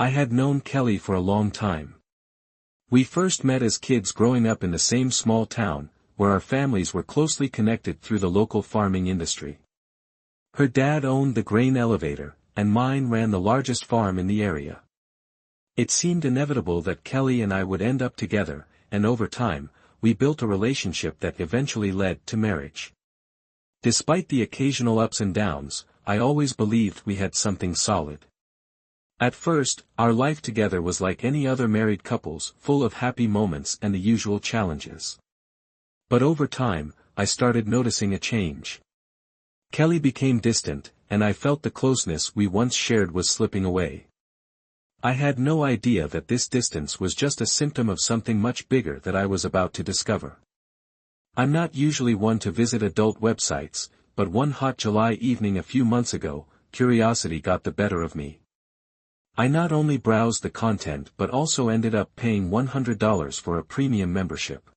I had known Kelly for a long time. We first met as kids growing up in the same small town, where our families were closely connected through the local farming industry. Her dad owned the grain elevator, and mine ran the largest farm in the area. It seemed inevitable that Kelly and I would end up together, and over time, we built a relationship that eventually led to marriage. Despite the occasional ups and downs, I always believed we had something solid. At first, our life together was like any other married couple's, full of happy moments and the usual challenges. But over time, I started noticing a change. Kelly became distant, and I felt the closeness we once shared was slipping away. I had no idea that this distance was just a symptom of something much bigger that I was about to discover. I'm not usually one to visit adult websites, but one hot July evening a few months ago, curiosity got the better of me. I not only browsed the content but also ended up paying $100 for a premium membership.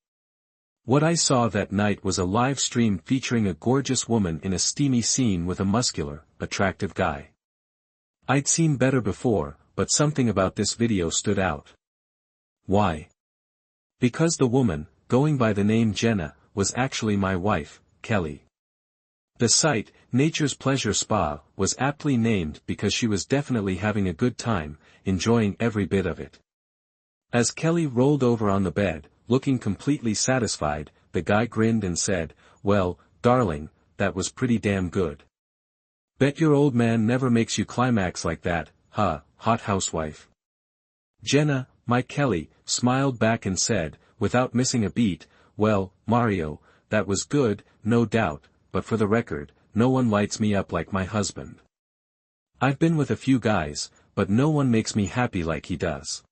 What I saw that night was a live stream featuring a gorgeous woman in a steamy scene with a muscular, attractive guy. I'd seen better before, but something about this video stood out. Why? Because the woman, going by the name Jenna, was actually my wife, Kelly. The site, Nature's Pleasure Spa, was aptly named because she was definitely having a good time, enjoying every bit of it. As Kelly rolled over on the bed, looking completely satisfied, the guy grinned and said, "Well, darling, that was pretty damn good. Bet your old man never makes you climax like that, huh, hot housewife." Jenna, my Kelly, smiled back and said, without missing a beat, "Well, Mario, that was good, no doubt, but for the record, no one lights me up like my husband. I've been with a few guys, but no one makes me happy like he does.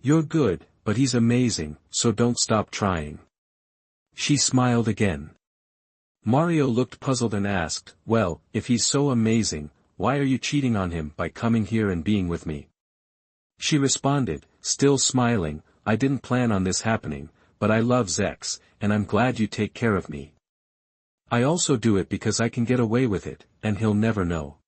You're good, but he's amazing, so don't stop trying." She smiled again. Mario looked puzzled and asked, "Well, if he's so amazing, why are you cheating on him by coming here and being with me?" She responded, still smiling, "I didn't plan on this happening, but I love Zex, and I'm glad you take care of me. I also do it because I can get away with it, and he'll never know.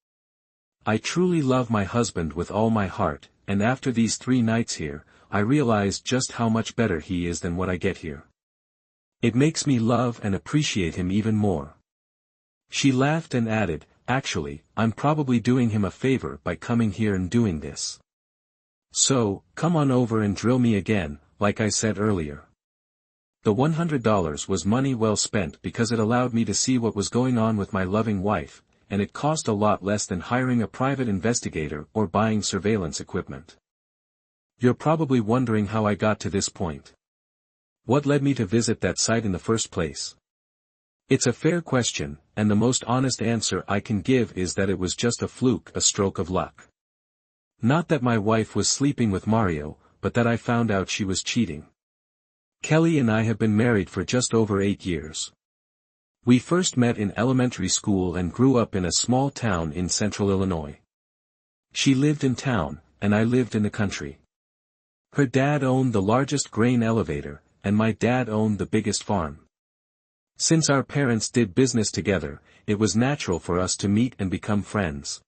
I truly love my husband with all my heart, and after these 3 nights here, I realize just how much better he is than what I get here. It makes me love and appreciate him even more." She laughed and added, "Actually, I'm probably doing him a favor by coming here and doing this. So, come on over and drill me again, like I said earlier." The $100 was money well spent because it allowed me to see what was going on with my loving wife, and it cost a lot less than hiring a private investigator or buying surveillance equipment. You're probably wondering how I got to this point. What led me to visit that site in the first place? It's a fair question, and the most honest answer I can give is that it was just a fluke, a stroke of luck. Not that my wife was sleeping with Mario, but that I found out she was cheating. Kelly and I have been married for just over 8 years. We first met in elementary school and grew up in a small town in central Illinois. She lived in town, and I lived in the country. Her dad owned the largest grain elevator, and my dad owned the biggest farm. Since our parents did business together, it was natural for us to meet and become friends.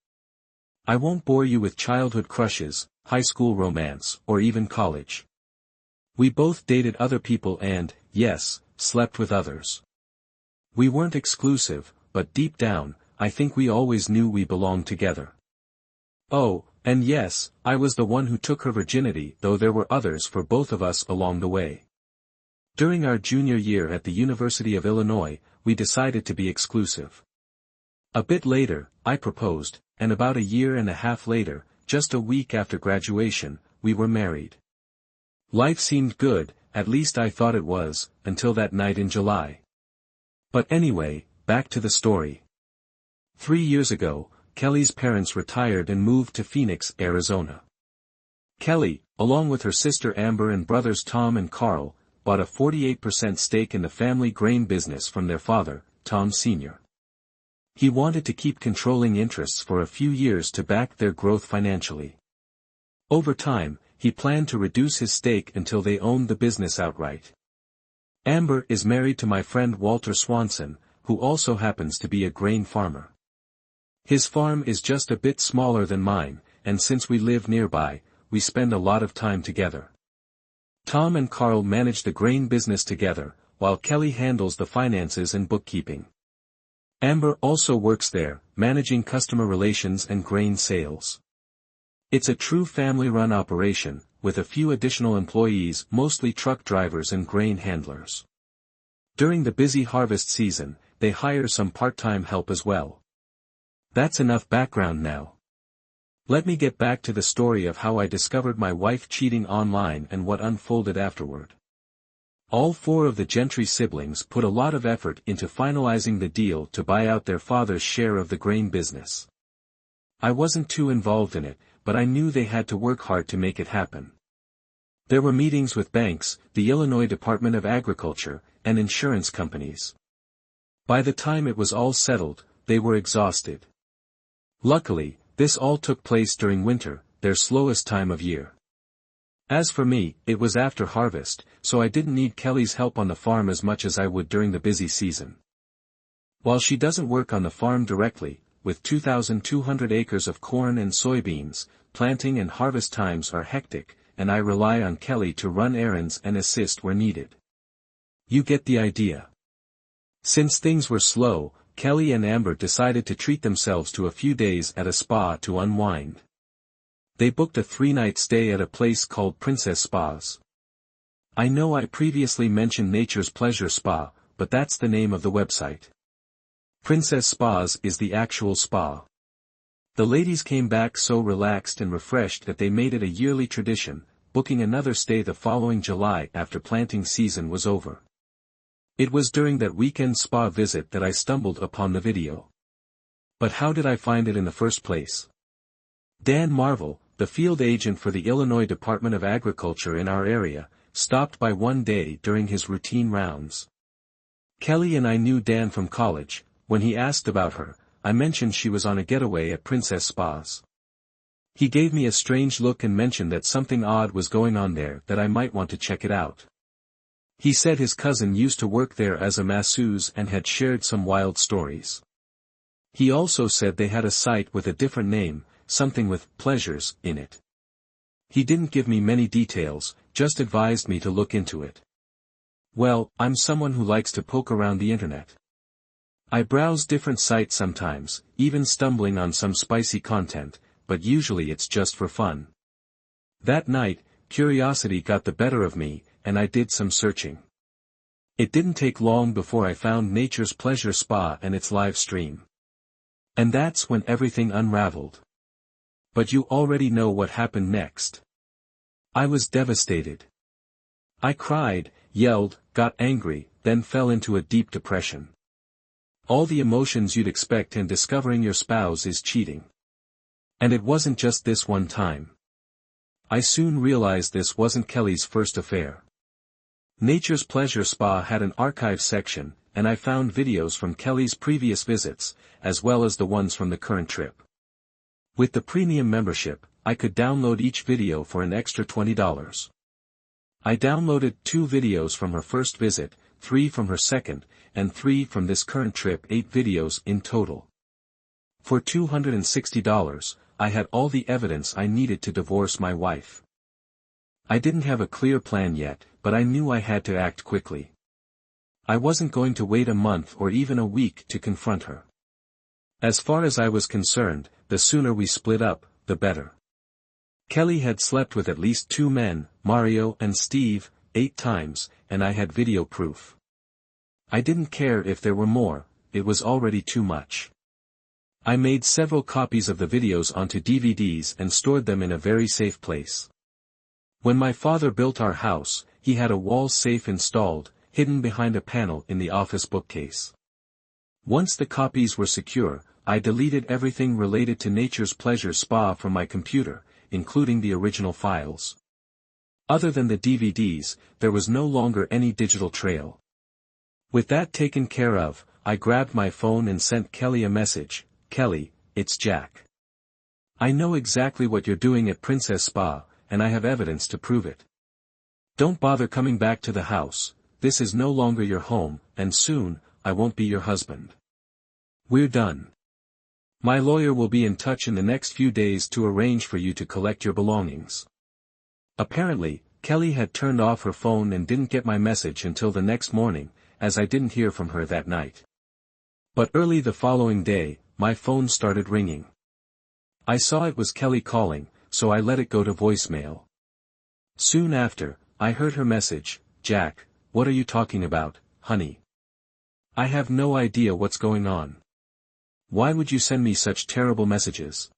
I won't bore you with childhood crushes, high school romance, or even college. We both dated other people and, yes, slept with others. We weren't exclusive, but deep down, I think we always knew we belonged together. Oh, and yes, I was the one who took her virginity, though there were others for both of us along the way. During our junior year at the University of Illinois, we decided to be exclusive. A bit later, I proposed, and about a year and a half later, just a week after graduation, we were married. Life seemed good, at least I thought it was, until that night in July. But anyway, back to the story. 3 years ago, Kelly's parents retired and moved to Phoenix, Arizona. Kelly, along with her sister Amber and brothers Tom and Carl, bought a 48% stake in the family grain business from their father, Tom Sr. He wanted to keep controlling interests for a few years to back their growth financially. Over time, he planned to reduce his stake until they owned the business outright. Amber is married to my friend Walter Swanson, who also happens to be a grain farmer. His farm is just a bit smaller than mine, and since we live nearby, we spend a lot of time together. Tom and Carl manage the grain business together, while Kelly handles the finances and bookkeeping. Amber also works there, managing customer relations and grain sales. It's a true family-run operation, with a few additional employees, mostly truck drivers and grain handlers. During the busy harvest season, they hire some part-time help as well. That's enough background now. Let me get back to the story of how I discovered my wife cheating online and what unfolded afterward. All four of the Gentry siblings put a lot of effort into finalizing the deal to buy out their father's share of the grain business. I wasn't too involved in it, but I knew they had to work hard to make it happen. There were meetings with banks, the Illinois Department of Agriculture, and insurance companies. By the time it was all settled, they were exhausted. Luckily, this all took place during winter, their slowest time of year. As for me, it was after harvest, so I didn't need Kelly's help on the farm as much as I would during the busy season. While she doesn't work on the farm directly, with 2,200 acres of corn and soybeans, planting and harvest times are hectic, and I rely on Kelly to run errands and assist where needed. You get the idea. Since things were slow, Kelly and Amber decided to treat themselves to a few days at a spa to unwind. They booked a 3-night stay at a place called Princess Spas. I know I previously mentioned Nature's Pleasure Spa, but that's the name of the website. Princess Spas is the actual spa. The ladies came back so relaxed and refreshed that they made it a yearly tradition, booking another stay the following July after planting season was over. It was during that weekend spa visit that I stumbled upon the video. But how did I find it in the first place? Dan Marvel, the field agent for the Illinois Department of Agriculture in our area, stopped by one day during his routine rounds. Kelly and I knew Dan from college. When he asked about her, I mentioned she was on a getaway at Princess Spas. He gave me a strange look and mentioned that something odd was going on there, that I might want to check it out. He said his cousin used to work there as a masseuse and had shared some wild stories. He also said they had a site with a different name, something with pleasures in it. He didn't give me many details, just advised me to look into it. Well, I'm someone who likes to poke around the internet. I browse different sites sometimes, even stumbling on some spicy content, but usually it's just for fun. That night, curiosity got the better of me, and I did some searching. It didn't take long before I found Nature's Pleasure Spa and its live stream. And that's when everything unraveled. But you already know what happened next. I was devastated. I cried, yelled, got angry, then fell into a deep depression. All the emotions you'd expect in discovering your spouse is cheating. And it wasn't just this one time. I soon realized this wasn't Kelly's first affair. Nature's Pleasure Spa had an archive section, and I found videos from Kelly's previous visits, as well as the ones from the current trip. With the premium membership, I could download each video for an extra $20. I downloaded 2 videos from her first visit, 3 from her second, and 3 from this current trip, 8 videos in total. For $260, I had all the evidence I needed to divorce my wife. I didn't have a clear plan yet, but I knew I had to act quickly. I wasn't going to wait a month or even a week to confront her. As far as I was concerned, the sooner we split up, the better. Kelly had slept with at least 2 men, Mario and Steve, 8 times, and I had video proof. I didn't care if there were more, it was already too much. I made several copies of the videos onto DVDs and stored them in a very safe place. When my father built our house, he had a wall safe installed, hidden behind a panel in the office bookcase. Once the copies were secure, I deleted everything related to Nature's Pleasure Spa from my computer, including the original files. Other than the DVDs, there was no longer any digital trail. With that taken care of, I grabbed my phone and sent Kelly a message. Kelly, it's Jack. I know exactly what you're doing at Princess Spa, and I have evidence to prove it. Don't bother coming back to the house, this is no longer your home, and soon, I won't be your husband. We're done. My lawyer will be in touch in the next few days to arrange for you to collect your belongings. Apparently, Kelly had turned off her phone and didn't get my message until the next morning, as I didn't hear from her that night. But early the following day, my phone started ringing. I saw it was Kelly calling, so I let it go to voicemail. Soon after, I heard her message, "Jack, what are you talking about, honey? I have no idea what's going on. Why would you send me such terrible messages?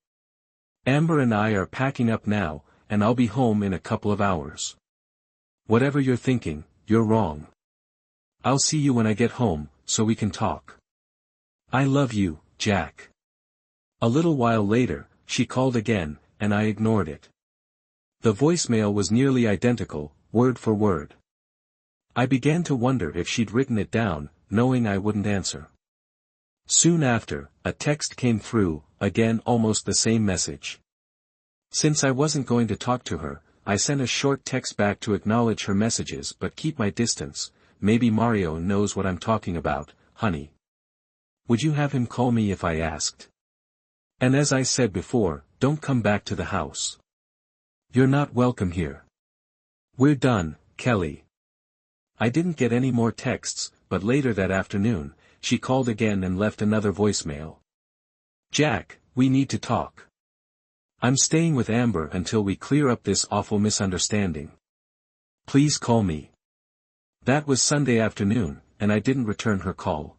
Amber and I are packing up now, and I'll be home in a couple of hours. Whatever you're thinking, you're wrong. I'll see you when I get home, so we can talk. I love you, Jack." A little while later, she called again, and I ignored it. The voicemail was nearly identical, word for word. I began to wonder if she'd written it down, knowing I wouldn't answer. Soon after, a text came through, again almost the same message. Since I wasn't going to talk to her, I sent a short text back to acknowledge her messages but keep my distance. "Maybe Mario knows what I'm talking about, honey. Would you have him call me if I asked? And as I said before, don't come back to the house. You're not welcome here. We're done, Kelly." I didn't get any more texts, but later that afternoon, she called again and left another voicemail. "Jack, we need to talk. I'm staying with Amber until we clear up this awful misunderstanding. Please call me." That was Sunday afternoon, and I didn't return her call.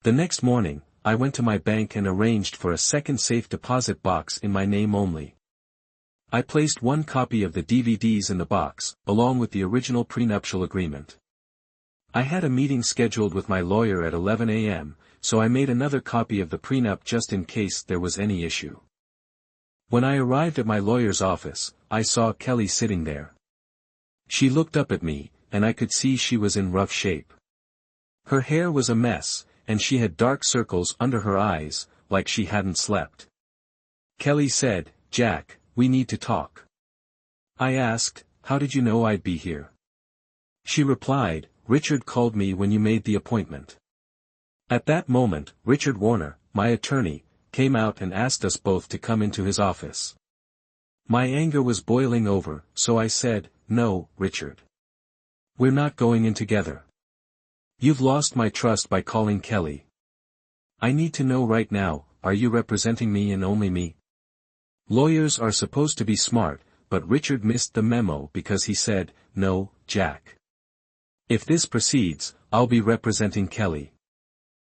The next morning, I went to my bank and arranged for a second safe deposit box in my name only. I placed one copy of the DVDs in the box, along with the original prenuptial agreement. I had a meeting scheduled with my lawyer at 11 a.m., so I made another copy of the prenup just in case there was any issue. When I arrived at my lawyer's office, I saw Kelly sitting there. She looked up at me, and I could see she was in rough shape. Her hair was a mess, and she had dark circles under her eyes, like she hadn't slept. Kelly said, "Jack, we need to talk." I asked, "How did you know I'd be here?" She replied, "Richard called me when you made the appointment." At that moment, Richard Warner, my attorney, came out and asked us both to come into his office. My anger was boiling over, so I said, "No, Richard. We're not going in together. You've lost my trust by calling Kelly. I need to know right now, are you representing me and only me?" Lawyers are supposed to be smart, but Richard missed the memo because he said, "No, Jack. If this proceeds, I'll be representing Kelly."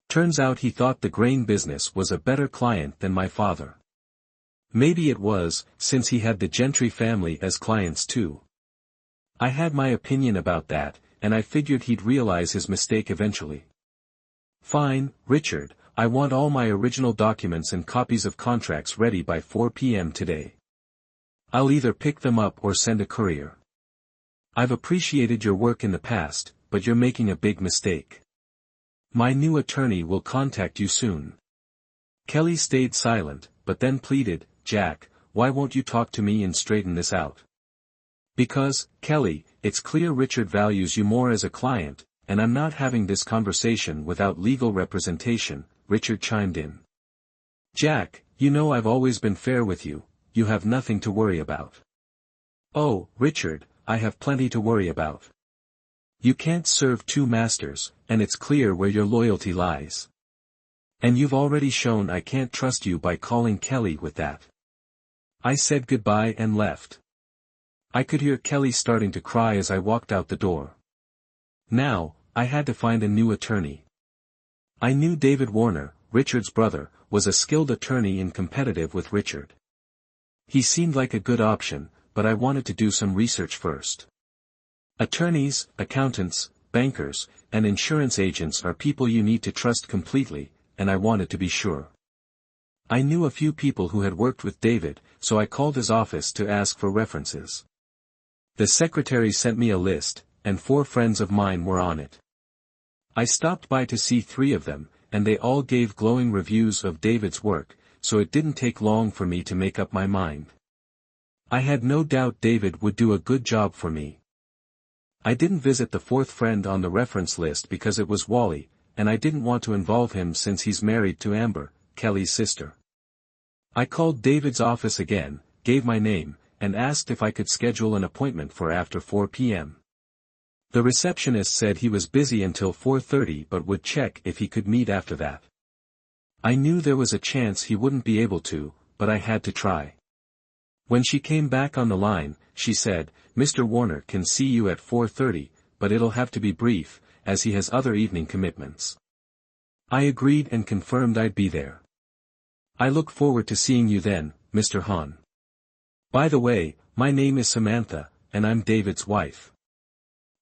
Turns out he thought the grain business was a better client than my father. Maybe it was, since he had the Gentry family as clients too. I had my opinion about that, and I figured he'd realize his mistake eventually. "Fine, Richard, I want all my original documents and copies of contracts ready by 4 p.m. today. I'll either pick them up or send a courier. I've appreciated your work in the past, but you're making a big mistake. My new attorney will contact you soon." Kelly stayed silent, but then pleaded, "Jack, why won't you talk to me and straighten this out?" "Because, Kelly, it's clear Richard values you more as a client, and I'm not having this conversation without legal representation," Richard chimed in. "Jack, you know I've always been fair with you, you have nothing to worry about." "Oh, Richard, I have plenty to worry about. You can't serve two masters, and it's clear where your loyalty lies. And you've already shown I can't trust you by calling Kelly with that." I said goodbye and left. I could hear Kelly starting to cry as I walked out the door. Now, I had to find a new attorney. I knew David Warner, Richard's brother, was a skilled attorney and competitive with Richard. He seemed like a good option, but I wanted to do some research first. Attorneys, accountants, bankers, and insurance agents are people you need to trust completely, and I wanted to be sure. I knew a few people who had worked with David, so I called his office to ask for references. The secretary sent me a list, and 4 friends of mine were on it. I stopped by to see 3 of them, and they all gave glowing reviews of David's work, so it didn't take long for me to make up my mind. I had no doubt David would do a good job for me. I didn't visit the 4th friend on the reference list because it was Wally, and I didn't want to involve him since he's married to Amber, Kelly's sister. I called David's office again, gave my name, and asked if I could schedule an appointment for after 4 p.m. The receptionist said he was busy until 4:30 but would check if he could meet after that. I knew there was a chance he wouldn't be able to, but I had to try. When she came back on the line, she said, "Mr. Warner can see you at 4:30, but it'll have to be brief, as he has other evening commitments." I agreed and confirmed I'd be there. "I look forward to seeing you then, Mr. Hahn. By the way, my name is Samantha, and I'm David's wife."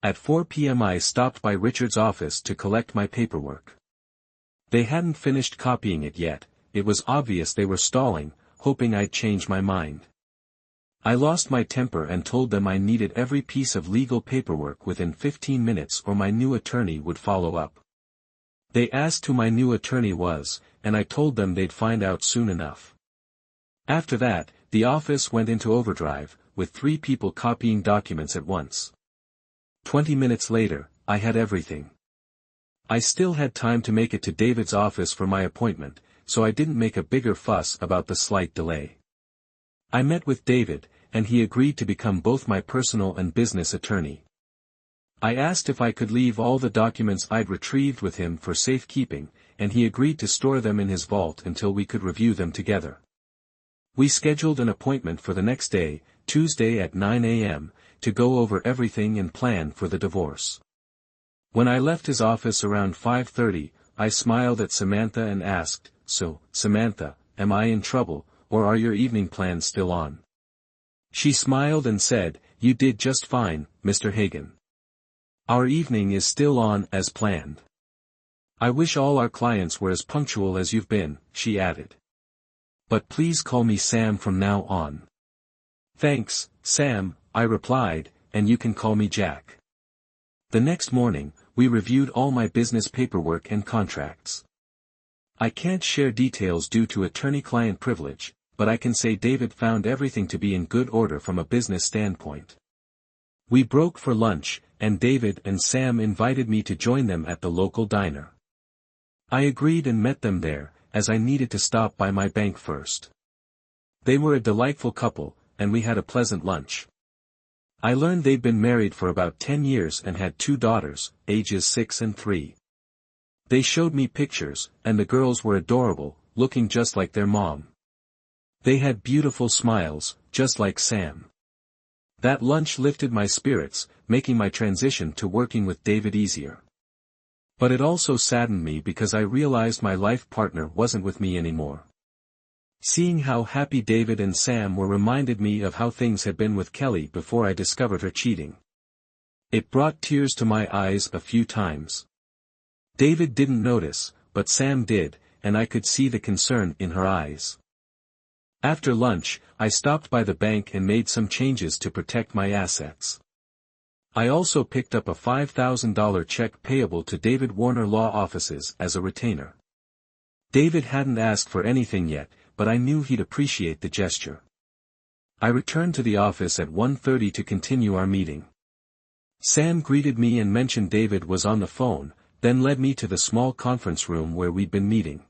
At 4 p.m. I stopped by Richard's office to collect my paperwork. They hadn't finished copying it yet. It was obvious they were stalling, hoping I'd change my mind. I lost my temper and told them I needed every piece of legal paperwork within 15 minutes or my new attorney would follow up. They asked who my new attorney was, and I told them they'd find out soon enough. After that, the office went into overdrive, with 3 people copying documents at once. 20 minutes later, I had everything. I still had time to make it to David's office for my appointment, so I didn't make a bigger fuss about the slight delay. I met with David, and he agreed to become both my personal and business attorney. I asked if I could leave all the documents I'd retrieved with him for safekeeping, and he agreed to store them in his vault until we could review them together. We scheduled an appointment for the next day, Tuesday at 9 a.m., to go over everything and plan for the divorce. When I left his office around 5:30, I smiled at Samantha and asked, "So, Samantha, am I in trouble, or are your evening plans still on?" She smiled and said, "You did just fine, Mr. Hagan. Our evening is still on as planned. I wish all our clients were as punctual as you've been," she added. "But please call me Sam from now on." "Thanks, Sam," I replied, "and you can call me Jack." The next morning, we reviewed all my business paperwork and contracts. I can't share details due to attorney-client privilege, but I can say David found everything to be in good order from a business standpoint. We broke for lunch, and David and Sam invited me to join them at the local diner. I agreed and met them there, as I needed to stop by my bank first. They were a delightful couple, and we had a pleasant lunch. I learned they'd been married for about 10 years and had 2 daughters, ages 6 and 3. They showed me pictures, and the girls were adorable, looking just like their mom. They had beautiful smiles, just like Sam. That lunch lifted my spirits, making my transition to working with David easier. But it also saddened me because I realized my life partner wasn't with me anymore. Seeing how happy David and Sam were reminded me of how things had been with Kelly before I discovered her cheating. It brought tears to my eyes a few times. David didn't notice, but Sam did, and I could see the concern in her eyes. After lunch, I stopped by the bank and made some changes to protect my assets. I also picked up a $5,000 check payable to David Warner Law Offices as a retainer. David hadn't asked for anything yet, but I knew he'd appreciate the gesture. I returned to the office at 1:30 to continue our meeting. Sam greeted me and mentioned David was on the phone, then led me to the small conference room where we'd been meeting.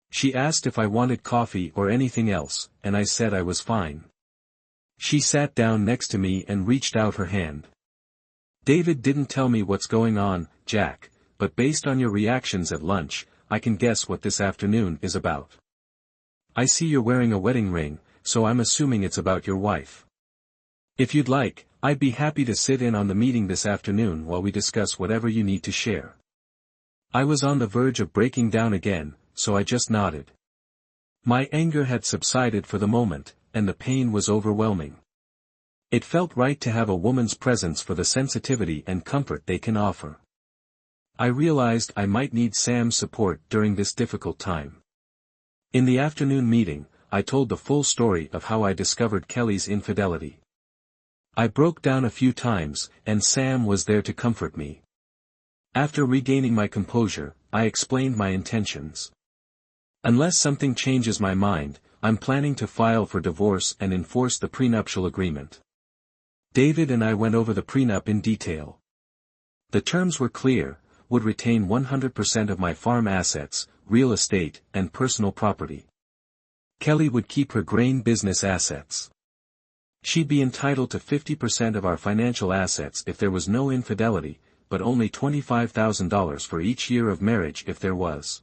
She asked if I wanted coffee or anything else, and I said I was fine. She sat down next to me and reached out her hand. "David didn't tell me what's going on, Jack, but based on your reactions at lunch, I can guess what this afternoon is about. I see you're wearing a wedding ring, so I'm assuming it's about your wife. If you'd like, I'd be happy to sit in on the meeting this afternoon while we discuss whatever you need to share." I was on the verge of breaking down again, so I just nodded. My anger had subsided for the moment, and the pain was overwhelming. It felt right to have a woman's presence for the sensitivity and comfort they can offer. I realized I might need Sam's support during this difficult time. In the afternoon meeting, I told the full story of how I discovered Kelly's infidelity. I broke down a few times, and Sam was there to comfort me. After regaining my composure, I explained my intentions. Unless something changes my mind, I'm planning to file for divorce and enforce the prenuptial agreement. David and I went over the prenup in detail. The terms were clear: would retain 100% of my farm assets, real estate, and personal property. Kelly would keep her grain business assets. She'd be entitled to 50% of our financial assets if there was no infidelity, but only $25,000 for each year of marriage if there was.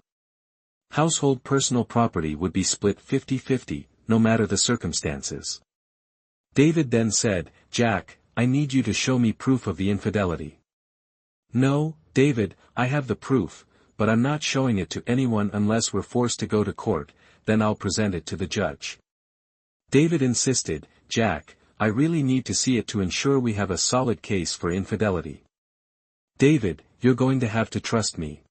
Household personal property would be split 50-50, no matter the circumstances. David then said, "Jack, I need you to show me proof of the infidelity." "No, David, I have the proof, but I'm not showing it to anyone unless we're forced to go to court, then I'll present it to the judge." David insisted, "Jack, I really need to see it to ensure we have a solid case for infidelity." "David, you're going to have to trust me.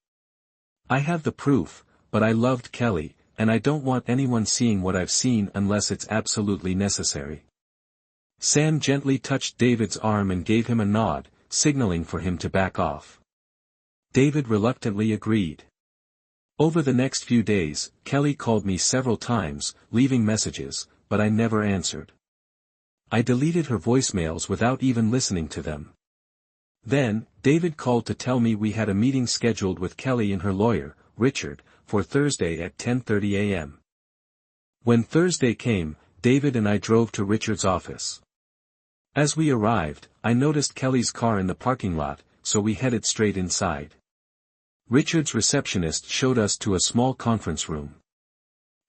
I have the proof, but I loved Kelly, and I don't want anyone seeing what I've seen unless it's absolutely necessary." Sam gently touched David's arm and gave him a nod, signaling for him to back off. David reluctantly agreed. Over the next few days, Kelly called me several times, leaving messages, but I never answered. I deleted her voicemails without even listening to them. Then, David called to tell me we had a meeting scheduled with Kelly and her lawyer, Richard, for Thursday at 10:30 a.m. When Thursday came, David and I drove to Richard's office. As we arrived, I noticed Kelly's car in the parking lot, so we headed straight inside. Richard's receptionist showed us to a small conference room.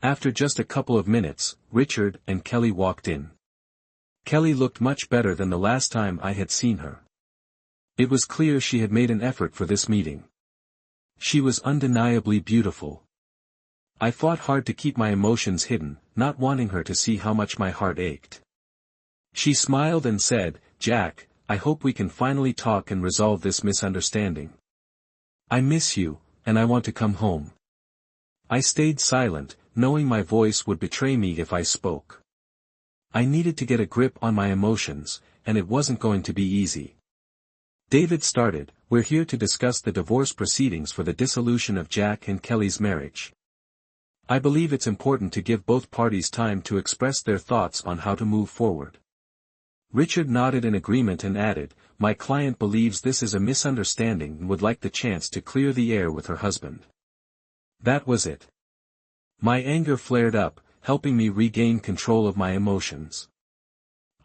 After just a couple of minutes, Richard and Kelly walked in. Kelly looked much better than the last time I had seen her. It was clear she had made an effort for this meeting. She was undeniably beautiful. I fought hard to keep my emotions hidden, not wanting her to see how much my heart ached. She smiled and said, "Jack, I hope we can finally talk and resolve this misunderstanding. I miss you, and I want to come home." I stayed silent, knowing my voice would betray me if I spoke. I needed to get a grip on my emotions, and it wasn't going to be easy. David started, "We're here to discuss the divorce proceedings for the dissolution of Jack and Kelly's marriage. I believe it's important to give both parties time to express their thoughts on how to move forward." Richard nodded in agreement and added, "My client believes this is a misunderstanding and would like the chance to clear the air with her husband." That was it. My anger flared up, helping me regain control of my emotions.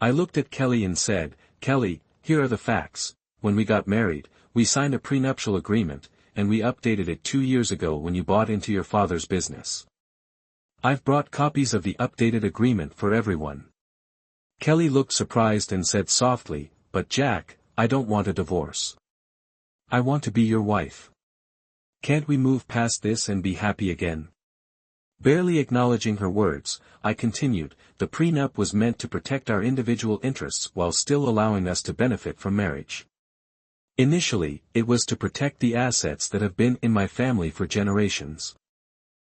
I looked at Kelly and said, "Kelly, here are the facts. When we got married, we signed a prenuptial agreement, and we updated it 2 years ago when you bought into your father's business. I've brought copies of the updated agreement for everyone." Kelly looked surprised and said softly, "But Jack, I don't want a divorce. I want to be your wife. Can't we move past this and be happy again?" Barely acknowledging her words, I continued, "The prenup was meant to protect our individual interests while still allowing us to benefit from marriage. Initially, it was to protect the assets that have been in my family for generations.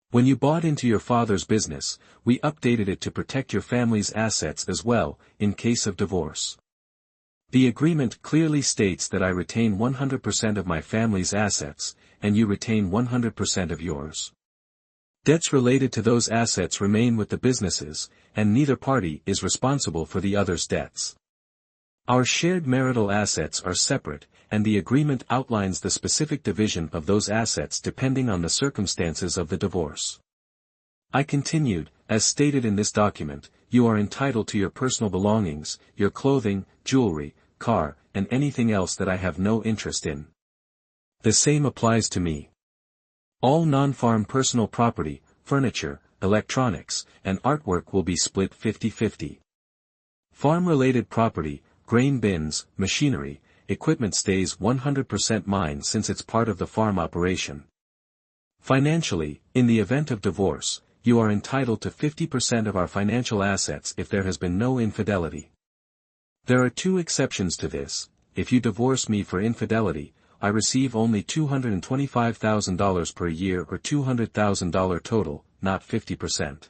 When you bought into your father's business, we updated it to protect your family's assets as well, in case of divorce. The agreement clearly states that I retain 100% of my family's assets, and you retain 100% of yours. Debts related to those assets remain with the businesses, and neither party is responsible for the other's debts. Our shared marital assets are separate, and the agreement outlines the specific division of those assets depending on the circumstances of the divorce." I continued, "As stated in this document, you are entitled to your personal belongings, your clothing, jewelry, car, and anything else that I have no interest in. The same applies to me. All non-farm personal property, furniture, electronics, and artwork will be split 50-50. Farm-related property, grain bins, machinery, equipment stays 100% mine since it's part of the farm operation. Financially, in the event of divorce, you are entitled to 50% of our financial assets if there has been no infidelity. There are 2 exceptions to this. If you divorce me for infidelity, I receive only $225,000 per year or $200,000 total, not 50%.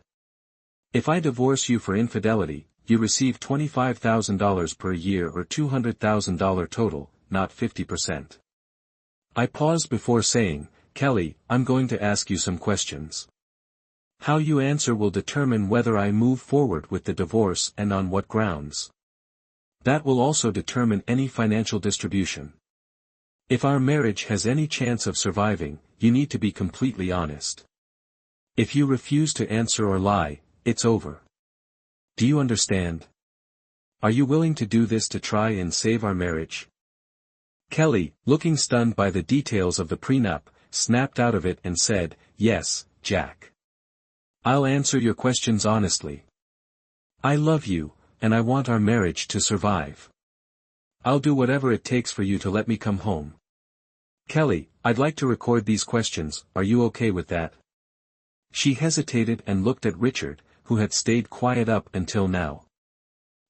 If I divorce you for infidelity, you receive $25,000 per year or $200,000 total, not 50%. I paused before saying, "Kelly, I'm going to ask you some questions. How you answer will determine whether I move forward with the divorce and on what grounds. That will also determine any financial distribution. If our marriage has any chance of surviving, you need to be completely honest." If you refuse to answer or lie, it's over. Do you understand? Are you willing to do this to try and save our marriage? Kelly, looking stunned by the details of the prenup, snapped out of it and said, "Yes, Jack. I'll answer your questions honestly. I love you, and I want our marriage to survive. I'll do whatever it takes for you to let me come home. Kelly, I'd like to record these questions, are you okay with that?" She hesitated and looked at Richard, who had stayed quiet up until now.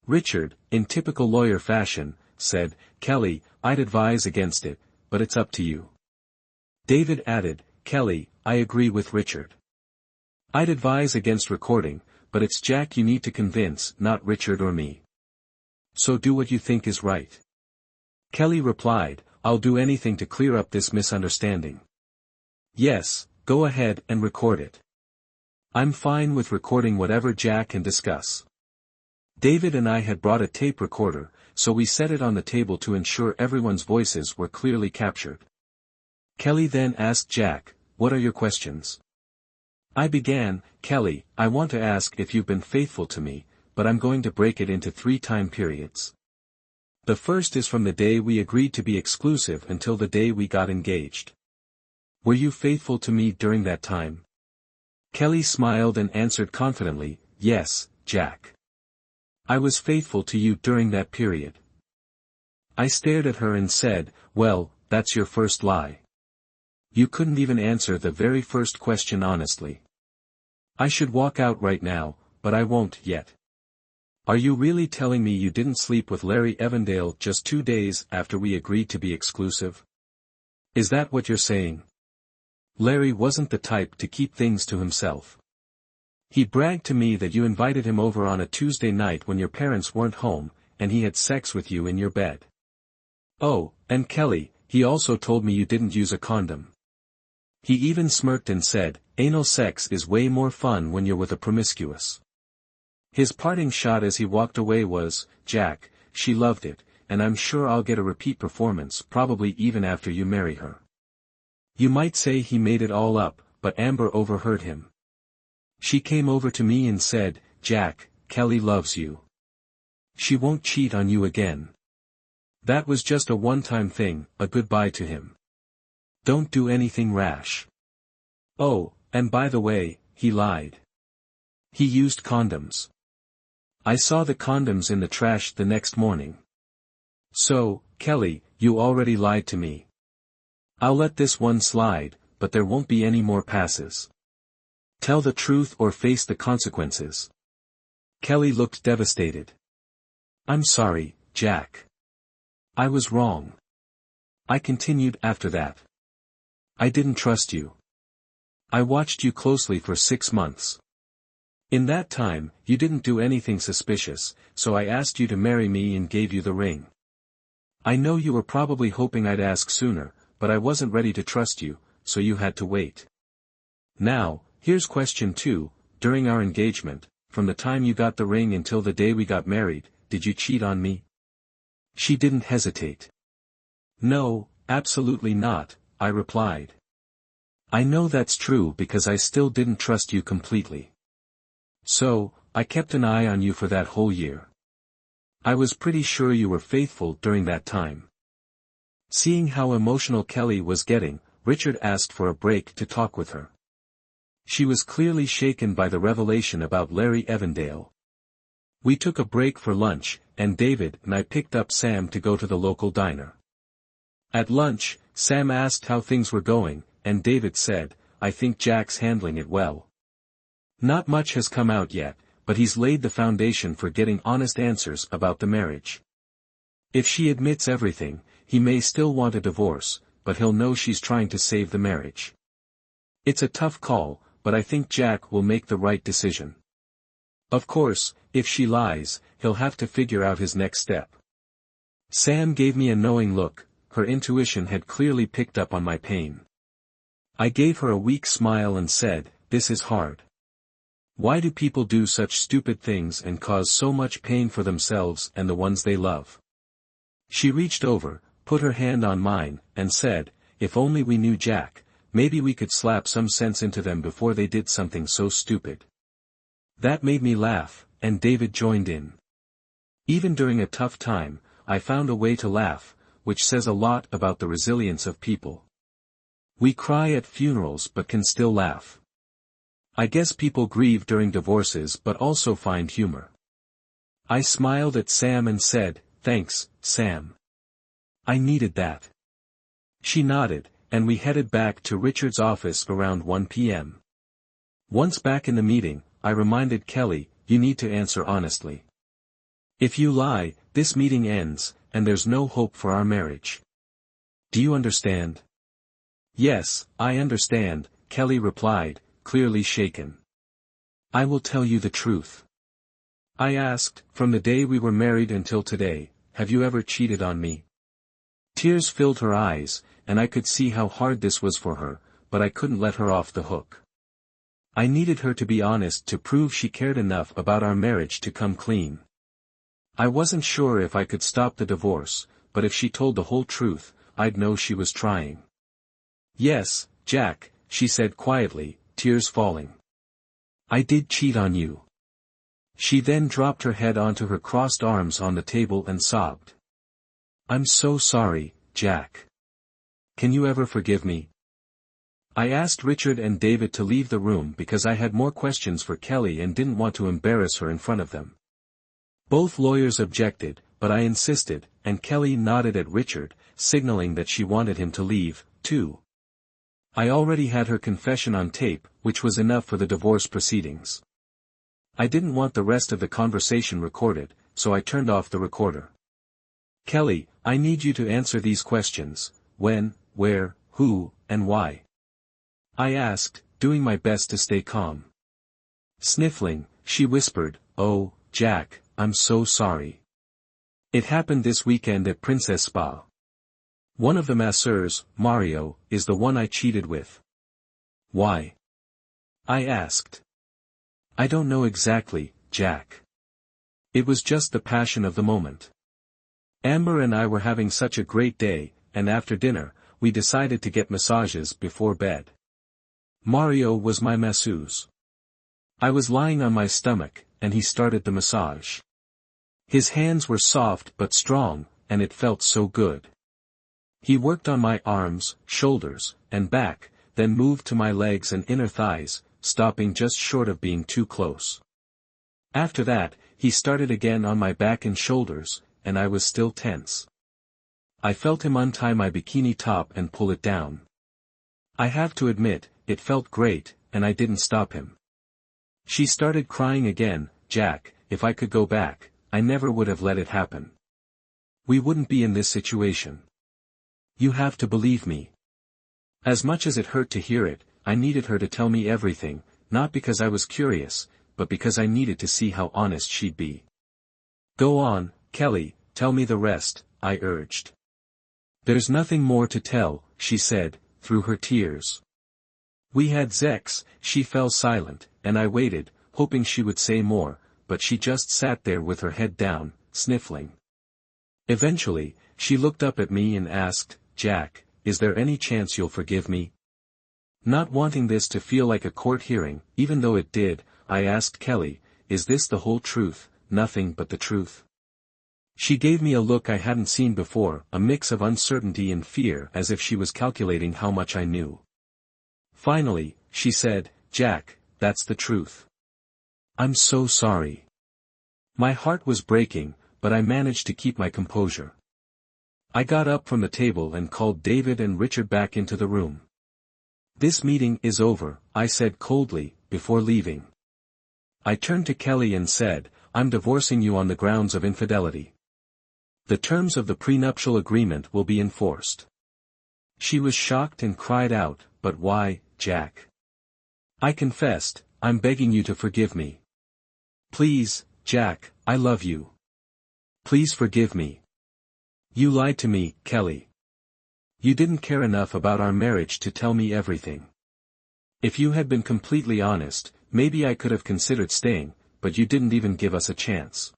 Richard, in typical lawyer fashion, said, "Kelly, I'd advise against it, but it's up to you." David added, "Kelly, I agree with Richard. I'd advise against recording, but it's Jack you need to convince, not Richard or me. So do what you think is right." Kelly replied, "I'll do anything to clear up this misunderstanding." "Yes, go ahead and record it. I'm fine with recording whatever Jack can discuss." David and I had brought a tape recorder, so we set it on the table to ensure everyone's voices were clearly captured. Kelly then asked Jack, "What are your questions?" I began, "Kelly, I want to ask if you've been faithful to me, but I'm going to break it into 3 time periods. The first is from the day we agreed to be exclusive until the day we got engaged. Were you faithful to me during that time?" Kelly smiled and answered confidently, "Yes, Jack. I was faithful to you during that period." I stared at her and said, "Well, that's your first lie. You couldn't even answer the very first question honestly. I should walk out right now, but I won't yet. Are you really telling me you didn't sleep with Larry Evandale just 2 days after we agreed to be exclusive? Is that what you're saying?" Larry wasn't the type to keep things to himself. He bragged to me that you invited him over on a Tuesday night when your parents weren't home, and he had sex with you in your bed. Oh, and Kelly, he also told me you didn't use a condom. He even smirked and said, "Anal sex is way more fun when you're with a promiscuous." His parting shot as he walked away was, "Jack, she loved it, and I'm sure I'll get a repeat performance probably even after you marry her." You might say he made it all up, but Amber overheard him. She came over to me and said, "Jack, Kelly loves you. She won't cheat on you again. That was just a one-time thing, a goodbye to him. Don't do anything rash. Oh, and by the way, he lied. He used condoms. I saw the condoms in the trash the next morning. So, Kelly, you already lied to me. I'll let this one slide, but there won't be any more passes. Tell the truth or face the consequences." Kelly looked devastated. "I'm sorry, Jack. I was wrong. I continued after that. I didn't trust you. I watched you closely for 6 months. In that time, you didn't do anything suspicious, so I asked you to marry me and gave you the ring. I know you were probably hoping I'd ask sooner, but I wasn't ready to trust you, so you had to wait. Now, here's question 2, during our engagement, from the time you got the ring until the day we got married, did you cheat on me?" She didn't hesitate. "No, absolutely not," I replied. "I know that's true because I still didn't trust you completely. So, I kept an eye on you for that whole year. I was pretty sure you were faithful during that time." Seeing how emotional Kelly was getting, Richard asked for a break to talk with her. She was clearly shaken by the revelation about Larry Evandale. We took a break for lunch, and David and I picked up Sam to go to the local diner. At lunch, Sam asked how things were going, and David said, "I think Jack's handling it well. Not much has come out yet, but he's laid the foundation for getting honest answers about the marriage. If she admits everything, he may still want a divorce, but he'll know she's trying to save the marriage. It's a tough call, but I think Jack will make the right decision. Of course, if she lies, he'll have to figure out his next step." Sam gave me a knowing look, her intuition had clearly picked up on my pain. I gave her a weak smile and said, "This is hard. Why do people do such stupid things and cause so much pain for themselves and the ones they love?" She reached over, put her hand on mine, and said, "If only we knew Jack, maybe we could slap some sense into them before they did something so stupid. That made me laugh, and David joined in. Even during a tough time, I found a way to laugh, which says a lot about the resilience of people. We cry at funerals but can still laugh. I guess people grieve during divorces but also find humor. I smiled at Sam and said, "Thanks, Sam. I needed that." She nodded, and we headed back to Richard's office around 1 p.m. Once back in the meeting, I reminded Kelly, "You need to answer honestly. If you lie, this meeting ends, and there's no hope for our marriage. Do you understand?" "Yes, I understand," Kelly replied, clearly shaken. "I will tell you the truth." I asked, "From the day we were married until today, have you ever cheated on me?" Tears filled her eyes, and I could see how hard this was for her, but I couldn't let her off the hook. I needed her to be honest to prove she cared enough about our marriage to come clean. I wasn't sure if I could stop the divorce, but if she told the whole truth, I'd know she was trying. "Yes, Jack," she said quietly, tears falling. "I did cheat on you." She then dropped her head onto her crossed arms on the table and sobbed. "I'm so sorry, Jack. Can you ever forgive me?" I asked Richard and David to leave the room because I had more questions for Kelly and didn't want to embarrass her in front of them. Both lawyers objected, but I insisted, and Kelly nodded at Richard, signaling that she wanted him to leave, too. I already had her confession on tape, which was enough for the divorce proceedings. I didn't want the rest of the conversation recorded, so I turned off the recorder. "Kelly, I need you to answer these questions: when, where, who, and why?" I asked, doing my best to stay calm. Sniffling, she whispered, "Oh, Jack, I'm so sorry. It happened this weekend at Princess Spa. One of the masseurs, Mario, is the one I cheated with." "Why?" I asked. "I don't know exactly, Jack. It was just the passion of the moment. Amber and I were having such a great day, and after dinner, we decided to get massages before bed. Mario was my masseuse. I was lying on my stomach, and he started the massage. His hands were soft but strong, and it felt so good. He worked on my arms, shoulders, and back, then moved to my legs and inner thighs, stopping just short of being too close. After that, he started again on my back and shoulders, and I was still tense. I felt him untie my bikini top and pull it down. I have to admit, it felt great, and I didn't stop him." She started crying again. "Jack, if I could go back, I never would have let it happen. We wouldn't be in this situation. You have to believe me." As much as it hurt to hear it, I needed her to tell me everything, not because I was curious, but because I needed to see how honest she'd be. "Go on, Kelly, tell me the rest," I urged. "There's nothing more to tell," she said, through her tears. "We had sex." She fell silent, and I waited, hoping she would say more, but she just sat there with her head down, sniffling. Eventually, she looked up at me and asked, "Jack, is there any chance you'll forgive me?" Not wanting this to feel like a court hearing, even though it did, I asked Kelly, "Is this the whole truth, nothing but the truth?" She gave me a look I hadn't seen before, a mix of uncertainty and fear, as if she was calculating how much I knew. Finally, she said, "Jack, that's the truth. I'm so sorry." My heart was breaking, but I managed to keep my composure. I got up from the table and called David and Richard back into the room. "This meeting is over," I said coldly, before leaving. I turned to Kelly and said, "I'm divorcing you on the grounds of infidelity. The terms of the prenuptial agreement will be enforced." She was shocked and cried out, "But why, Jack?" I confessed, "I'm begging you to forgive me. Please, Jack, I love you. Please forgive me. You lied to me, Kelly. You didn't care enough about our marriage to tell me everything. If you had been completely honest, maybe I could have considered staying, but you didn't even give us a chance.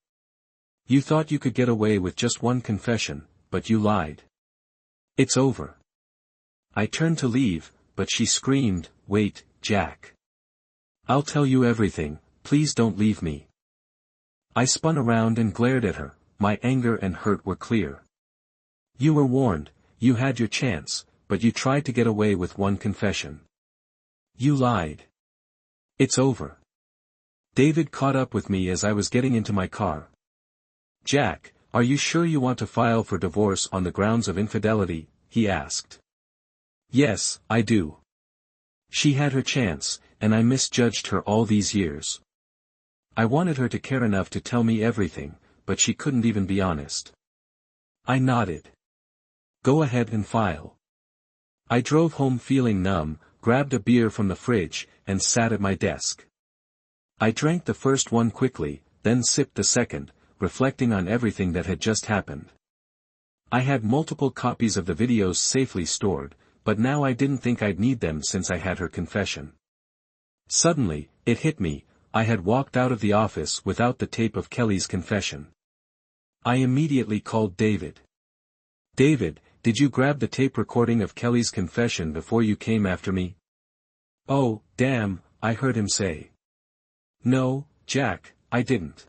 You thought you could get away with just one confession, but you lied. It's over." I turned to leave, but she screamed, "Wait, Jack. I'll tell you everything, please don't leave me." I spun around and glared at her, my anger and hurt were clear. "You were warned, you had your chance, but you tried to get away with one confession. You lied. It's over." David caught up with me as I was getting into my car. "Jack, are you sure you want to file for divorce on the grounds of infidelity?" he asked. "Yes, I do. She had her chance, and I misjudged her all these years. I wanted her to care enough to tell me everything, but she couldn't even be honest." I nodded. "Go ahead and file." I drove home feeling numb, grabbed a beer from the fridge, and sat at my desk. I drank the first one quickly, then sipped the second, reflecting on everything that had just happened. I had multiple copies of the videos safely stored, but now I didn't think I'd need them since I had her confession. Suddenly, it hit me, I had walked out of the office without the tape of Kelly's confession. I immediately called David. "David, did you grab the tape recording of Kelly's confession before you came after me?" "Oh, damn," I heard him say. "No, Jack, I didn't.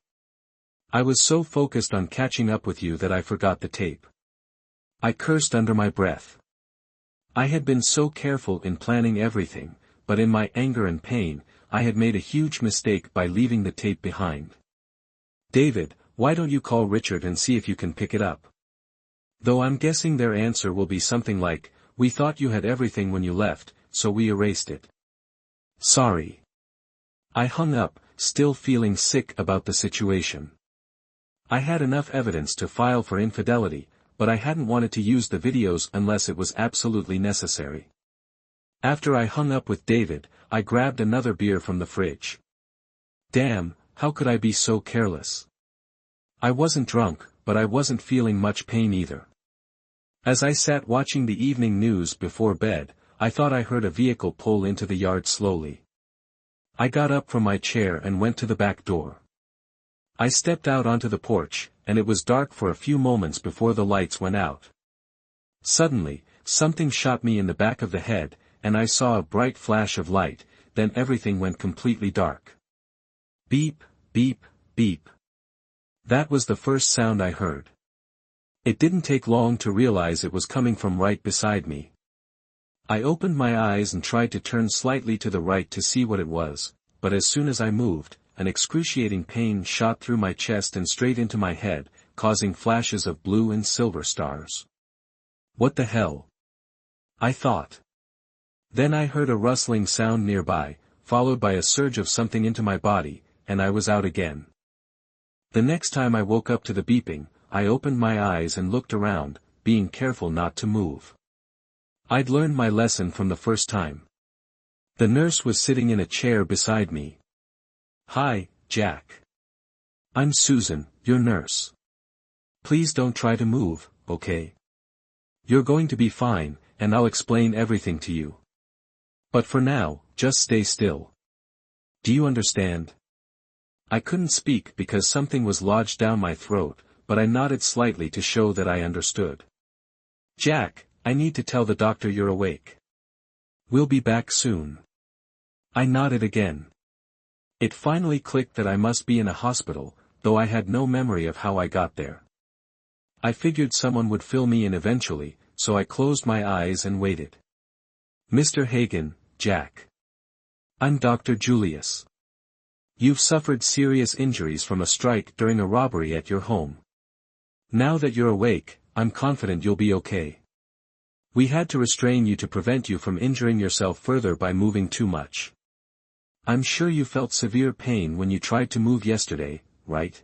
I was so focused on catching up with you that I forgot the tape." I cursed under my breath. I had been so careful in planning everything, but in my anger and pain, I had made a huge mistake by leaving the tape behind. "David, why don't you call Richard and see if you can pick it up?" Though I'm guessing their answer will be something like, "We thought you had everything when you left, so we erased it." Sorry. I hung up, still feeling sick about the situation. I had enough evidence to file for infidelity, but I hadn't wanted to use the videos unless it was absolutely necessary. After I hung up with David, I grabbed another beer from the fridge. Damn, how could I be so careless? I wasn't drunk, but I wasn't feeling much pain either. As I sat watching the evening news before bed, I thought I heard a vehicle pull into the yard slowly. I got up from my chair and went to the back door. I stepped out onto the porch, and it was dark for a few moments before the lights went out. Suddenly, something shot me in the back of the head, and I saw a bright flash of light, then everything went completely dark. Beep, beep, beep. That was the first sound I heard. It didn't take long to realize it was coming from right beside me. I opened my eyes and tried to turn slightly to the right to see what it was, but as soon as I moved, an excruciating pain shot through my chest and straight into my head, causing flashes of blue and silver stars. What the hell? I thought. Then I heard a rustling sound nearby, followed by a surge of something into my body, and I was out again. The next time I woke up to the beeping, I opened my eyes and looked around, being careful not to move. I'd learned my lesson from the first time. The nurse was sitting in a chair beside me. "Hi, Jack. I'm Susan, your nurse. Please don't try to move, okay? You're going to be fine, and I'll explain everything to you. But for now, just stay still. Do you understand?" I couldn't speak because something was lodged down my throat, but I nodded slightly to show that I understood. "Jack, I need to tell the doctor you're awake. We'll be back soon." I nodded again. It finally clicked that I must be in a hospital, though I had no memory of how I got there. I figured someone would fill me in eventually, so I closed my eyes and waited. "Mr. Hagen, Jack. I'm Dr. Julius. You've suffered serious injuries from a strike during a robbery at your home. Now that you're awake, I'm confident you'll be okay. We had to restrain you to prevent you from injuring yourself further by moving too much. I'm sure you felt severe pain when you tried to move yesterday, right?"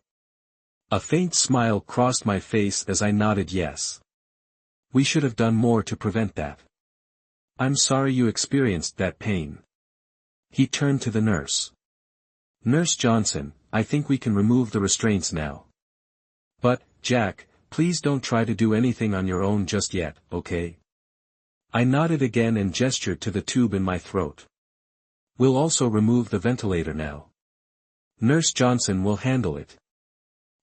A faint smile crossed my face as I nodded yes. "We should have done more to prevent that. I'm sorry you experienced that pain." He turned to the nurse. "Nurse Johnson, I think we can remove the restraints now. But, Jack, please don't try to do anything on your own just yet, okay?" I nodded again and gestured to the tube in my throat. "We'll also remove the ventilator now. Nurse Johnson will handle it."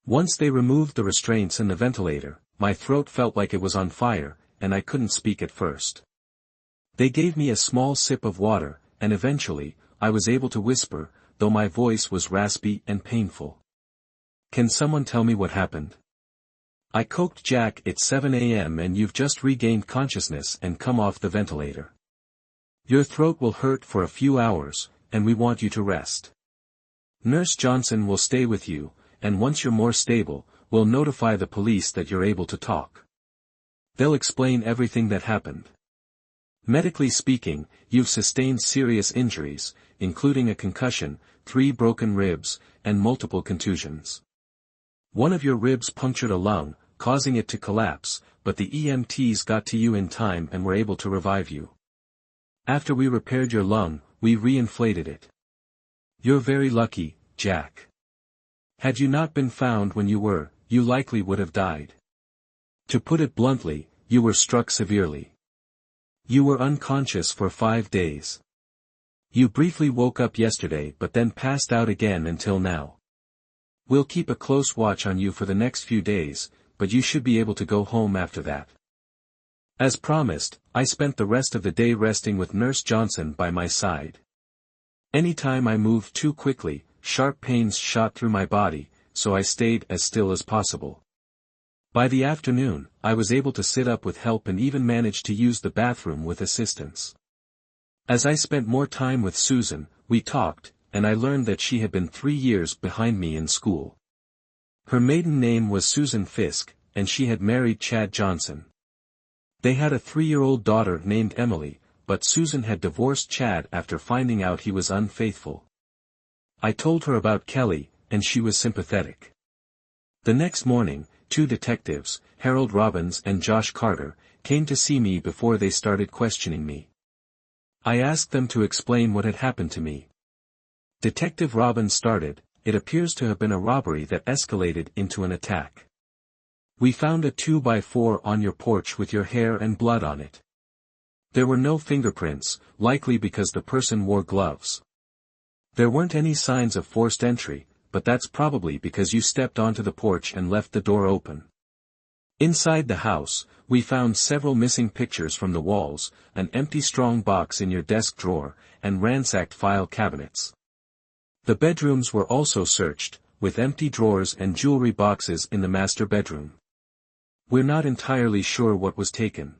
Once they removed the restraints and the ventilator, my throat felt like it was on fire, and I couldn't speak at first. They gave me a small sip of water, and eventually, I was able to whisper, though my voice was raspy and painful. Can someone tell me what happened? I coked Jack at 7 a.m. and you've just regained consciousness and come off the ventilator. Your throat will hurt for a few hours, and we want you to rest. Nurse Johnson will stay with you, and once you're more stable, we'll notify the police that you're able to talk. They'll explain everything that happened. Medically speaking, you've sustained serious injuries, including a concussion, 3 broken ribs, and multiple contusions. One of your ribs punctured a lung, causing it to collapse, but the EMTs got to you in time and were able to revive you. After we repaired your lung, we reinflated it. You're very lucky, Jack. Had you not been found when you likely would have died. To put it bluntly, you were struck severely. You were unconscious for 5 days. You briefly woke up yesterday but then passed out again until now. We'll keep a close watch on you for the next few days, but you should be able to go home after that. As promised, I spent the rest of the day resting with Nurse Johnson by my side. Anytime I moved too quickly, sharp pains shot through my body, so I stayed as still as possible. By the afternoon, I was able to sit up with help and even managed to use the bathroom with assistance. As I spent more time with Susan, we talked, and I learned that she had been 3 years behind me in school. Her maiden name was Susan Fisk, and she had married Chad Johnson. They had a 3-year-old daughter named Emily, but Susan had divorced Chad after finding out he was unfaithful. I told her about Kelly, and she was sympathetic. The next morning, 2 detectives, Harold Robbins and Josh Carter, came to see me before they started questioning me. I asked them to explain what had happened to me. Detective Robbins started, "It appears to have been a robbery that escalated into an attack. We found a 2x4 on your porch with your hair and blood on it. There were no fingerprints, likely because the person wore gloves. There weren't any signs of forced entry, but that's probably because you stepped onto the porch and left the door open. Inside the house, we found several missing pictures from the walls, an empty strong box in your desk drawer, and ransacked file cabinets. The bedrooms were also searched, with empty drawers and jewelry boxes in the master bedroom. We're not entirely sure what was taken."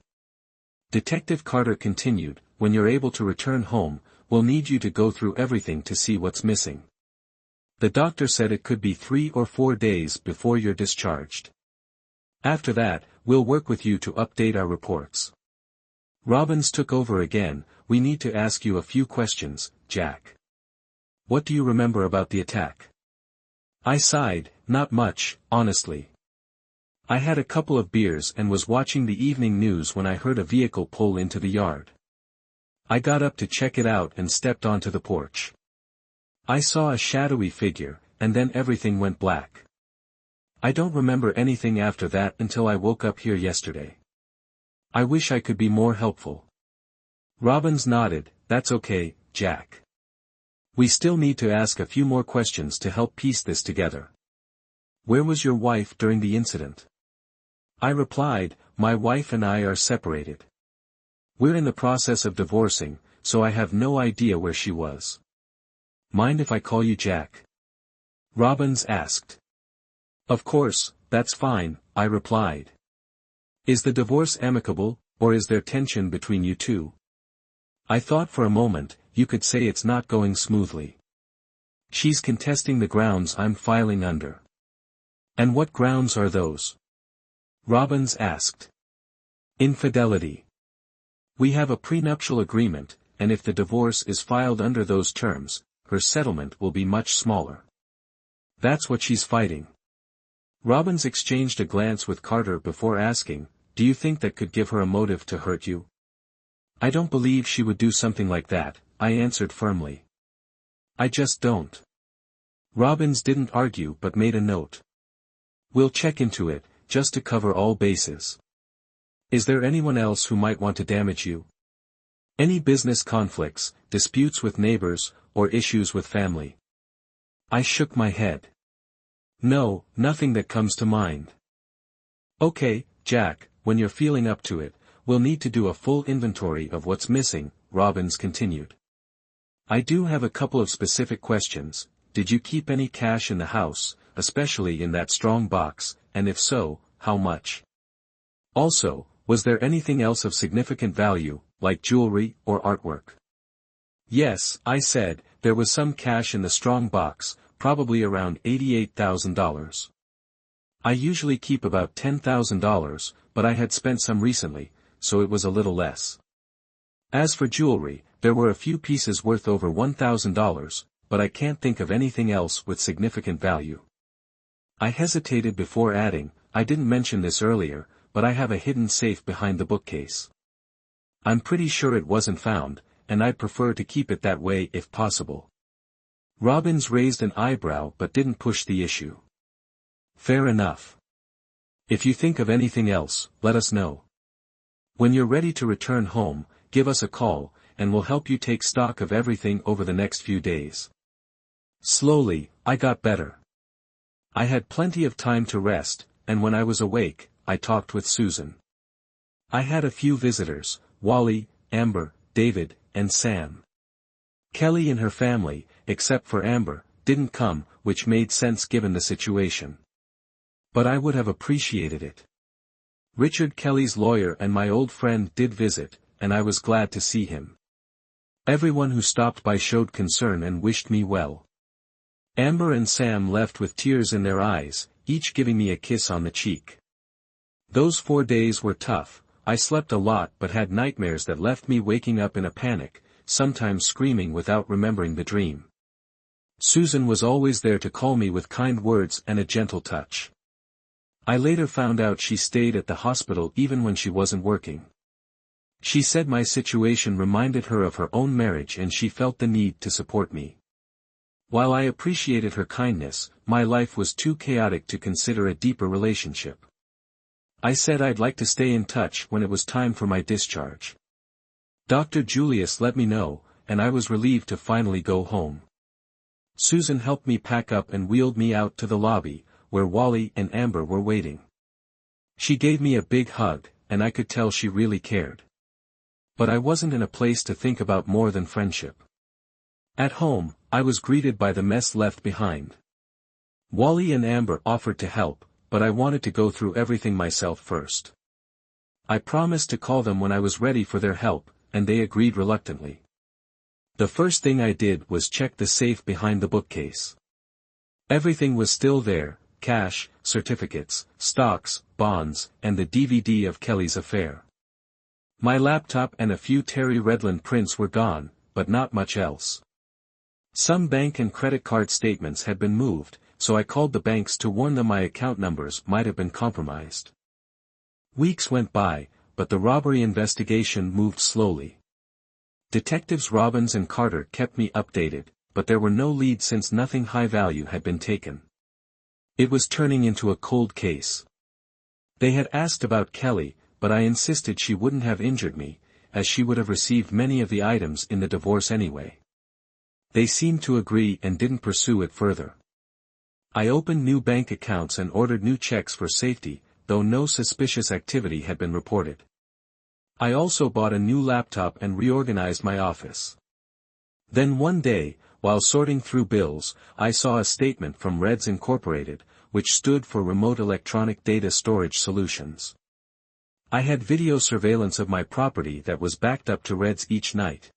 Detective Carter continued, "When you're able to return home, we'll need you to go through everything to see what's missing. The doctor said it could be 3 or 4 days before you're discharged. After that, we'll work with you to update our reports." Robbins took over again. "We need to ask you a few questions, Jack. What do you remember about the attack?" I sighed, "Not much, honestly. I had a couple of beers and was watching the evening news when I heard a vehicle pull into the yard. I got up to check it out and stepped onto the porch. I saw a shadowy figure, and then everything went black. I don't remember anything after that until I woke up here yesterday. I wish I could be more helpful." Robbins nodded. "That's okay, Jack. We still need to ask a few more questions to help piece this together. Where was your wife during the incident?" I replied, "My wife and I are separated. We're in the process of divorcing, so I have no idea where she was." "Mind if I call you Jack?" Robbins asked. "Of course, that's fine," I replied. "Is the divorce amicable, or is there tension between you two?" I thought for a moment. "You could say it's not going smoothly. She's contesting the grounds I'm filing under." "And what grounds are those?" Robbins asked. "Infidelity. We have a prenuptial agreement, and if the divorce is filed under those terms, her settlement will be much smaller. That's what she's fighting." Robbins exchanged a glance with Carter before asking, "Do you think that could give her a motive to hurt you?" "I don't believe she would do something like that," I answered firmly. "I just don't." Robbins didn't argue but made a note. "We'll check into it, just to cover all bases. Is there anyone else who might want to damage you? Any business conflicts, disputes with neighbors, or issues with family?" I shook my head. "No, nothing that comes to mind." "Okay, Jack, when you're feeling up to it, we'll need to do a full inventory of what's missing, Robbins continued. I do have a couple of specific questions. Did you keep any cash in the house, especially in that strong box, and if so, how much? Also, was there anything else of significant value, like jewelry or artwork? Yes, I said, there was some cash in the strong box, probably around $88,000. I usually keep about $10,000, but I had spent some recently, so it was a little less. As for jewelry, there were a few pieces worth over $1,000, but I can't think of anything else with significant value. I hesitated before adding, I didn't mention this earlier, but I have a hidden safe behind the bookcase. I'm pretty sure it wasn't found, and I'd prefer to keep it that way if possible. Robbins raised an eyebrow but didn't push the issue. Fair enough. If you think of anything else, let us know. When you're ready to return home, give us a call, and we'll help you take stock of everything over the next few days. Slowly, I got better. I had plenty of time to rest, and when I was awake, I talked with Susan. I had a few visitors, Wally, Amber, David, and Sam. Kelly and her family, except for Amber, didn't come, which made sense given the situation. But I would have appreciated it. Richard Kelly's lawyer and my old friend did visit, and I was glad to see him. Everyone who stopped by showed concern and wished me well. Amber and Sam left with tears in their eyes, each giving me a kiss on the cheek. Those 4 days were tough. I slept a lot but had nightmares that left me waking up in a panic, sometimes screaming without remembering the dream. Susan was always there to call me with kind words and a gentle touch. I later found out she stayed at the hospital even when she wasn't working. She said my situation reminded her of her own marriage and she felt the need to support me. While I appreciated her kindness, my life was too chaotic to consider a deeper relationship. I said I'd like to stay in touch when it was time for my discharge. Dr. Julius let me know, and I was relieved to finally go home. Susan helped me pack up and wheeled me out to the lobby, where Wally and Amber were waiting. She gave me a big hug, and I could tell she really cared. But I wasn't in a place to think about more than friendship. At home, I was greeted by the mess left behind. Wally and Amber offered to help, but I wanted to go through everything myself first. I promised to call them when I was ready for their help, and they agreed reluctantly. The first thing I did was check the safe behind the bookcase. Everything was still there. Cash, certificates, stocks, bonds, and the DVD of Kelly's affair. My laptop and a few Terry Redland prints were gone, but not much else. Some bank and credit card statements had been moved, so I called the banks to warn them my account numbers might have been compromised. Weeks went by, but the robbery investigation moved slowly. Detectives Robbins and Carter kept me updated, but there were no leads since nothing high value had been taken. It was turning into a cold case. They had asked about Kelly, but I insisted she wouldn't have injured me, as she would have received many of the items in the divorce anyway. They seemed to agree and didn't pursue it further. I opened new bank accounts and ordered new checks for safety, though no suspicious activity had been reported. I also bought a new laptop and reorganized my office. Then one day, while sorting through bills, I saw a statement from Reds Incorporated, which stood for Remote Electronic Data Storage Solutions. I had video surveillance of my property that was backed up to Reds each night.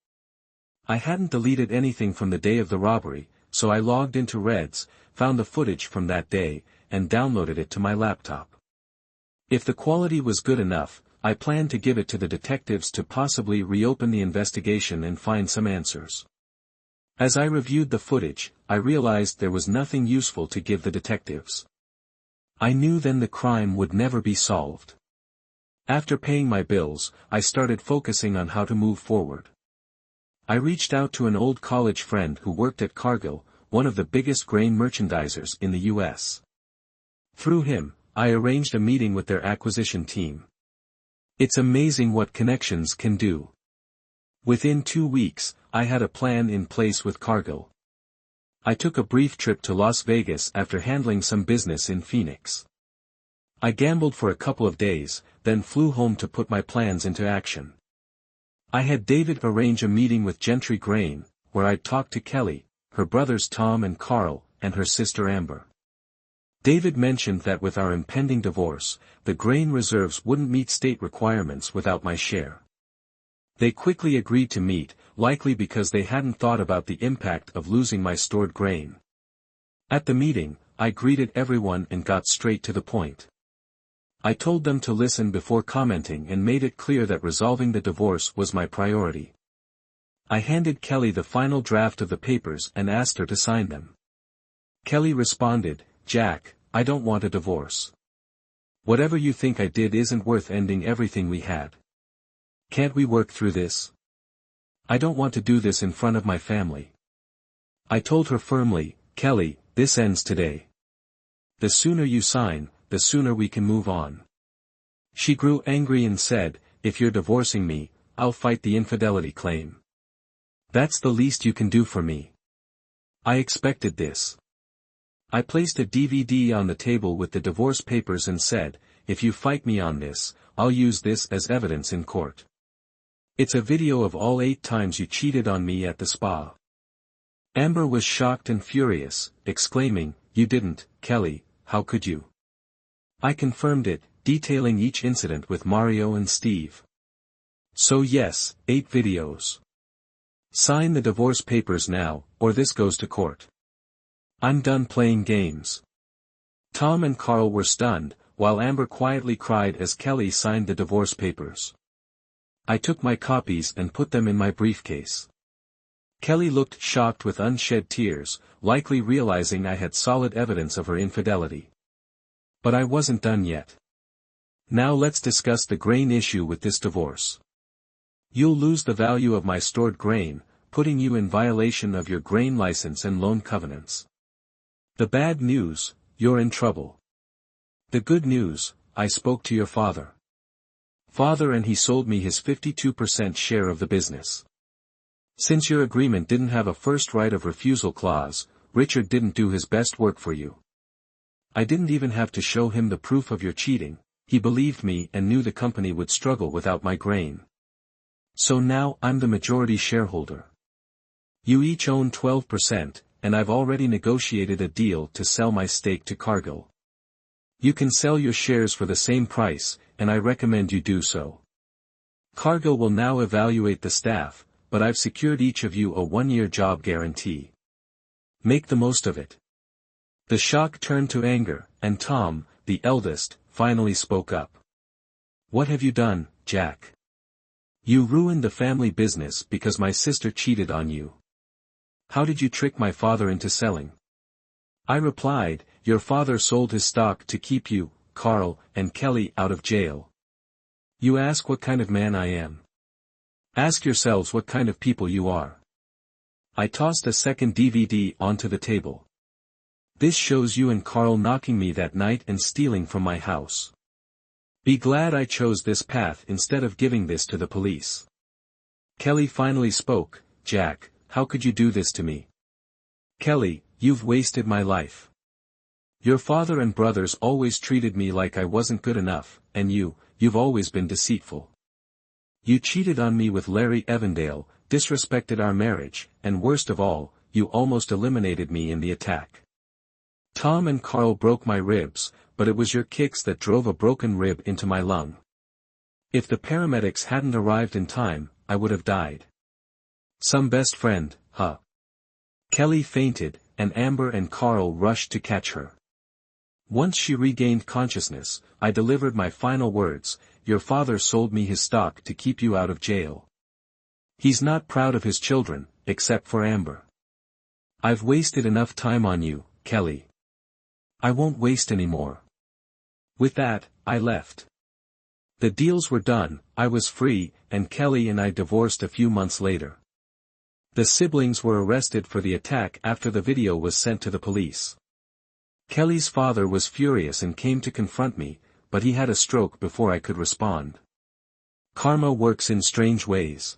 I hadn't deleted anything from the day of the robbery, so I logged into Reds, found the footage from that day, and downloaded it to my laptop. If the quality was good enough, I planned to give it to the detectives to possibly reopen the investigation and find some answers. As I reviewed the footage, I realized there was nothing useful to give the detectives. I knew then the crime would never be solved. After paying my bills, I started focusing on how to move forward. I reached out to an old college friend who worked at Cargill, one of the biggest grain merchandisers in the U.S. Through him, I arranged a meeting with their acquisition team. It's amazing what connections can do. Within 2 weeks, I had a plan in place with Cargill. I took a brief trip to Las Vegas after handling some business in Phoenix. I gambled for a couple of days, then flew home to put my plans into action. I had David arrange a meeting with Gentry Grain, where I'd talk to Kelly, her brothers Tom and Carl, and her sister Amber. David mentioned that with our impending divorce, the grain reserves wouldn't meet state requirements without my share. They quickly agreed to meet, likely because they hadn't thought about the impact of losing my stored grain. At the meeting, I greeted everyone and got straight to the point. I told them to listen before commenting and made it clear that resolving the divorce was my priority. I handed Kelly the final draft of the papers and asked her to sign them. Kelly responded, "Jack, I don't want a divorce. Whatever you think I did isn't worth ending everything we had. Can't we work through this? I don't want to do this in front of my family." I told her firmly, "Kelly, this ends today. The sooner you sign, the sooner we can move on." She grew angry and said, "If you're divorcing me, I'll fight the infidelity claim. That's the least you can do for me." I expected this. I placed a DVD on the table with the divorce papers and said, "If you fight me on this, I'll use this as evidence in court. It's a video of all 8 times you cheated on me at the spa." Amber was shocked and furious, exclaiming, "You didn't, Kelly, how could you?" I confirmed it, detailing each incident with Mario and Steve. "So yes, 8 videos. Sign the divorce papers now, or this goes to court. I'm done playing games." Tom and Carl were stunned, while Amber quietly cried as Kelly signed the divorce papers. I took my copies and put them in my briefcase. Kelly looked shocked with unshed tears, likely realizing I had solid evidence of her infidelity. But I wasn't done yet. "Now let's discuss the grain issue with this divorce. You'll lose the value of my stored grain, putting you in violation of your grain license and loan covenants. The bad news, you're in trouble. The good news, I spoke to your father. And he sold me his 52% share of the business. Since your agreement didn't have a first right of refusal clause, Richard didn't do his best work for you. I didn't even have to show him the proof of your cheating, he believed me and knew the company would struggle without my grain. So now I'm the majority shareholder. You each own 12%, and I've already negotiated a deal to sell my stake to Cargill. You can sell your shares for the same price, and I recommend you do so. Cargill will now evaluate the staff, but I've secured each of you a 1-year job guarantee. Make the most of it." The shock turned to anger, and Tom, the eldest, finally spoke up. "What have you done, Jack? You ruined the family business because my sister cheated on you. How did you trick my father into selling?" I replied, "Your father sold his stock to keep you, Carl, and Kelly out of jail. You ask what kind of man I am? Ask yourselves what kind of people you are." I tossed a second DVD onto the table. "This shows you and Carl knocking me that night and stealing from my house. Be glad I chose this path instead of giving this to the police." Kelly finally spoke, "Jack, how could you do this to me? Kelly, you've wasted my life. Your father and brothers always treated me like I wasn't good enough, and you've always been deceitful. You cheated on me with Larry Evandale, disrespected our marriage, and worst of all, you almost eliminated me in the attack. Tom and Carl broke my ribs, but it was your kicks that drove a broken rib into my lung. If the paramedics hadn't arrived in time, I would have died. Some best friend, huh?" Kelly fainted, and Amber and Carl rushed to catch her. Once she regained consciousness, I delivered my final words, "Your father sold me his stock to keep you out of jail. He's not proud of his children, except for Amber. I've wasted enough time on you, Kelly. I won't waste any more." With that, I left. The deals were done, I was free, and Kelly and I divorced a few months later. The siblings were arrested for the attack after the video was sent to the police. Kelly's father was furious and came to confront me, but he had a stroke before I could respond. Karma works in strange ways.